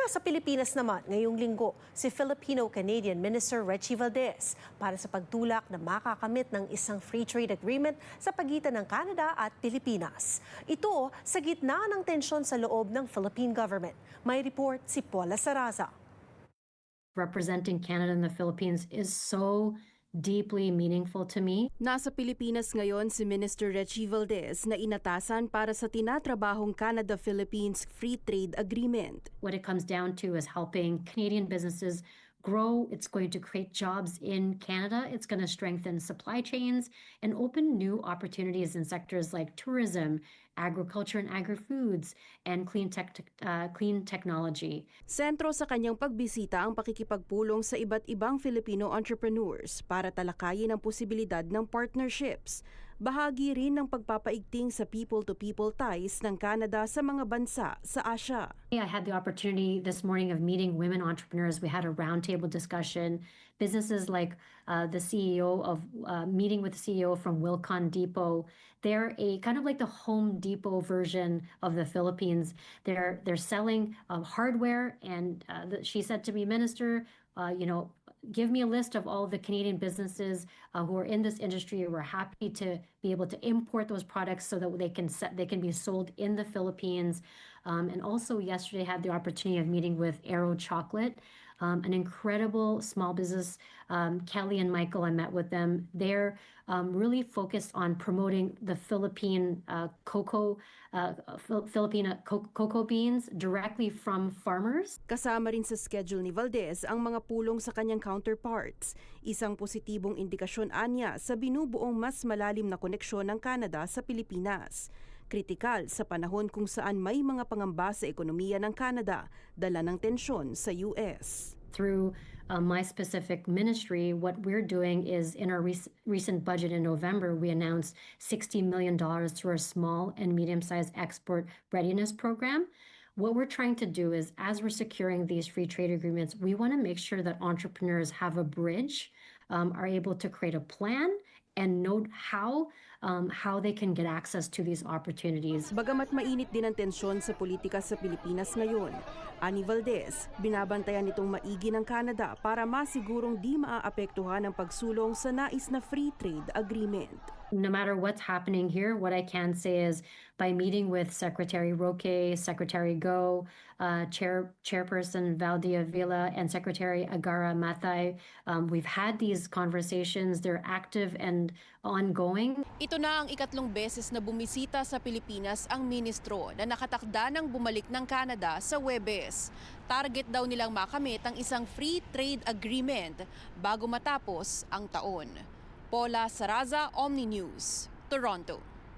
Nasa Pilipinas naman ngayong linggo si Filipino-Canadian Minister Rechi Valdez para sa pagtulak na makakamit ng isang free trade agreement sa pagitan ng Canada at Pilipinas. Ito sa gitna ng tensyon sa loob ng Philippine government. May report si Paula Saraza. Representing Canada and the Philippines is so deeply meaningful to me. Nasa Pilipinas ngayon si Minister Rechi Valdez na inatasan para sa tinatrabahong Canada-Philippines Free Trade Agreement. What it comes down to is helping Canadian businesses grow. It's going to create jobs in Canada. It's going to strengthen supply chains and open new opportunities in sectors like tourism, agriculture and agri-foods, and clean technology. Sentro sa kanyang pagbisita ang pakikipagpulong sa iba't ibang Filipino entrepreneurs para talakayin ang posibilidad ng partnerships. Bahagi rin ng pagpapaigting sa people-to-people ties ng Canada sa mga bansa sa Asia. I had the opportunity this morning of meeting women entrepreneurs. We had a roundtable discussion. Businesses like the CEO of meeting with the CEO from Wilcon Depot. They're a kind of like the Home Depot version of the Philippines. They're selling hardware, and she said to me, Minister, give me a list of all the Canadian businesses who are in this industry. We're happy to be able to import those products so that they can be sold in the Philippines. And also yesterday I had the opportunity of meeting with Aero Chocolate, an incredible small business. Kelly and Michael, I met with them. They're really focused on promoting the Filipino cocoa beans directly from farmers. Kasama rin sa schedule ni Valdez ang mga pulong sa kanyang counterparts. Isang positibong indikasyon anya sa binubuong mas malalim na koneksyon ng Canada sa Pilipinas. Kritikal sa panahon kung saan may mga pangamba sa ekonomiya ng Canada, dala ng tensyon sa US. Through my specific ministry, what we're doing is in our recent budget in November, we announced $60 million to our small and medium-sized export readiness program. What we're trying to do is, as we're securing these free trade agreements, we want to make sure that entrepreneurs have a bridge, are able to create a plan, and note how they can get access to these opportunities. Bagamat mainit din ang tensyon sa politika sa Pilipinas ngayon, ani Valdez, binabantayan itong maigi ng Canada para masigurong di maaapektuhan ang pagsulong sa nais na free trade agreement. No matter what's happening here, what I can say is by meeting with Secretary Roque, Secretary Go, Chairperson Valdia Villa, and Secretary Agara Mathay, we've had these conversations. They're active and ongoing. Ito na ang ikatlong beses na bumisita sa Pilipinas ang ministro na nakatakda ng bumalik ng Canada sa Huwebes. Target daw nilang makamit ang isang free trade agreement bago matapos ang taon. Paula Saraza, Omni News, Toronto.